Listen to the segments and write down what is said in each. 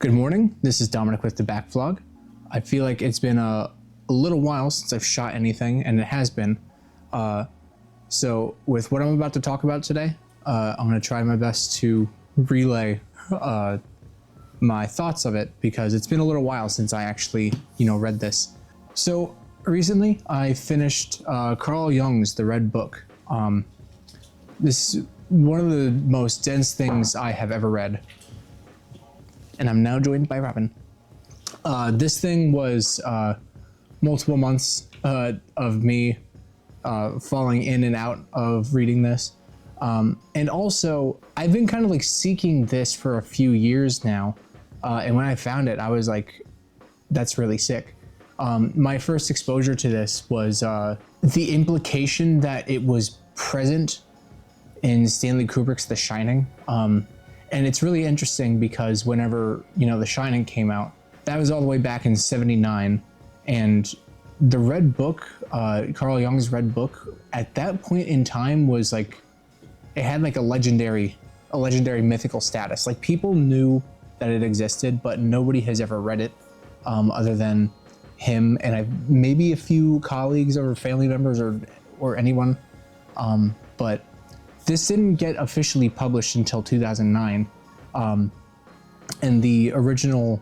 Good morning, this is Dominic with TheBackVlog. I feel like it's been a little while since I've shot anything, and it has been. So with what I'm about to talk about today, I'm going to try my best to relay my thoughts of it, because it's been a little while since I actually, read this. So recently I finished Carl Jung's The Red Book. This is one of the most dense things I have ever read. And I'm now joined by Robin. This thing was multiple months of me falling in and out of reading this. And also, I've been kind of like seeking this for a few years now. And when I found it, I was like, that's really sick. My first exposure to this was the implication that it was present in Stanley Kubrick's The Shining. And it's really interesting because whenever, The Shining came out, that was all the way back in '79. And the Red Book, Carl Jung's Red Book, at that point in time was like, it had like a legendary mythical status. Like, people knew that it existed, but nobody has ever read it other than him and maybe a few colleagues or family members or anyone. But this didn't get officially published until 2009, and the original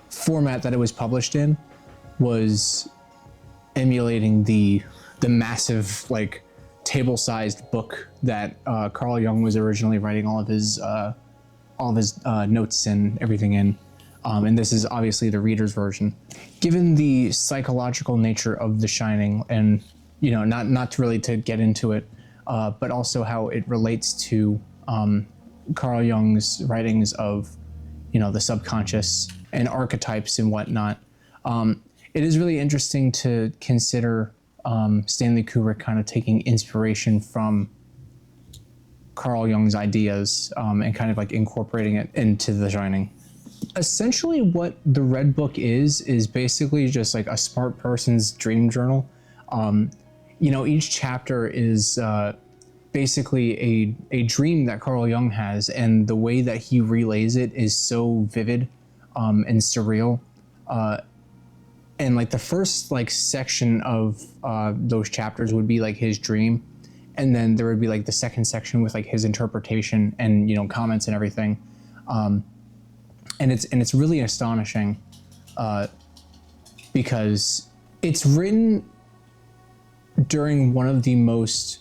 format that it was published in was emulating the massive, like, table-sized book that Carl Jung was originally writing all of his notes and everything in. And this is obviously the reader's version. Given the psychological nature of The Shining, and not really to get into it, but also how it relates to Carl Jung's writings of, the subconscious and archetypes and whatnot. It is really interesting to consider Stanley Kubrick kind of taking inspiration from Carl Jung's ideas and kind of like incorporating it into The Shining. Essentially what the Red Book is basically just like a smart person's dream journal. Each chapter is basically a dream that Carl Jung has, and the way that he relays it is so vivid and surreal. And like the first like section of those chapters would be like his dream, and then there would be like the second section with like his interpretation and comments and everything. And it's really astonishing because it's written during one of the most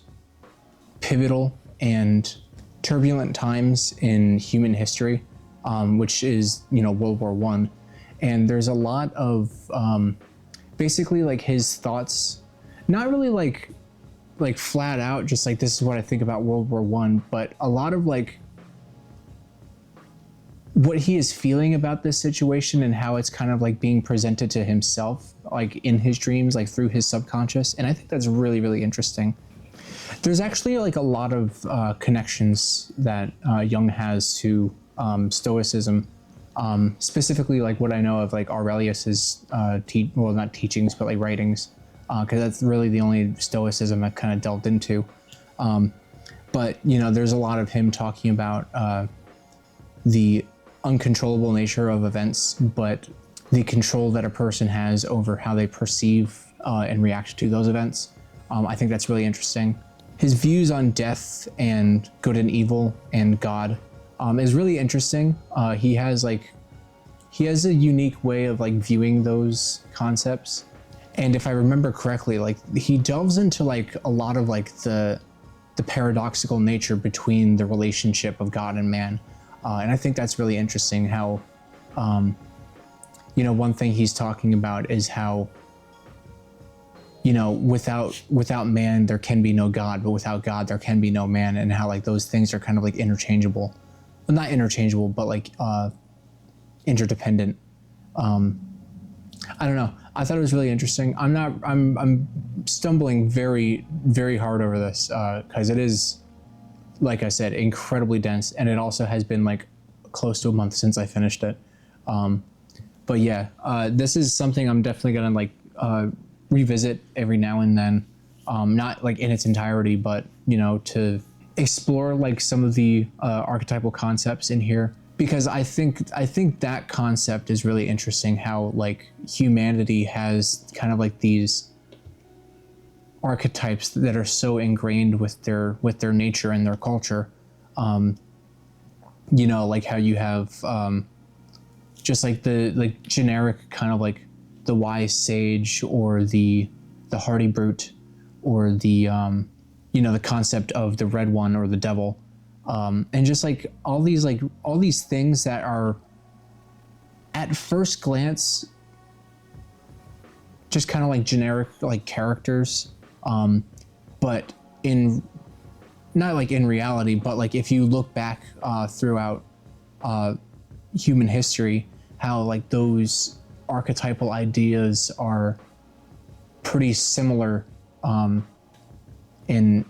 pivotal and turbulent times in human history, which is, World War I. And there's a lot of basically like his thoughts, not really like flat out, just like this is what I think about World War I, but a lot of like what he is feeling about this situation and how it's kind of like being presented to himself, like in his dreams, like through his subconscious. And I think that's really, really interesting. There's actually like a lot of connections that Jung has to Stoicism, specifically like what I know of like Aurelius's not teachings, but like writings, because that's really the only Stoicism I've kind of delved into. But there's a lot of him talking about the uncontrollable nature of events, but the control that a person has over how they perceive and react to those events. I think that's really interesting. His views on death and good and evil and God is really interesting. He has a unique way of like viewing those concepts. And if I remember correctly, like he delves into like a lot of like the paradoxical nature between the relationship of God and man. And I think that's really interesting how, one thing he's talking about is how, without man, there can be no God, but without God, there can be no man, and how like those things are kind of like interchangeable. Well, not interchangeable, but like interdependent. I don't know. I thought it was really interesting. I'm stumbling very, very hard over this because it is, like I said, incredibly dense, and it also has been like close to a month since I finished it. But yeah, this is something I'm definitely gonna like revisit every now and then, not like in its entirety, but to explore like some of the archetypal concepts in here because I think that concept is really interesting, how like humanity has kind of like these archetypes that are so ingrained with their nature and their culture. You know, like how you have just like the like generic kind of like the wise sage, or the hardy brute, or the you know, the concept of the red one or the devil, and just like all these things that are at first glance just kind of like generic like characters, but in not like in reality, but like if you look back throughout human history, how like those archetypal ideas are pretty similar in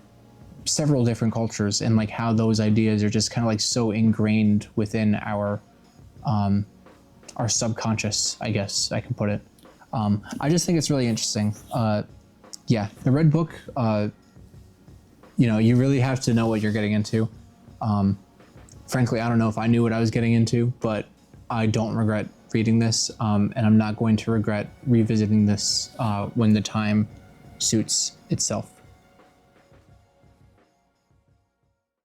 several different cultures, and like how those ideas are just kind of like so ingrained within our subconscious, I guess I can put it. I just think it's really interesting. Yeah, the Red Book, you know, you really have to know what you're getting into. Frankly, I don't know if I knew what I was getting into, but I don't regret reading this, and I'm not going to regret revisiting this when the time suits itself.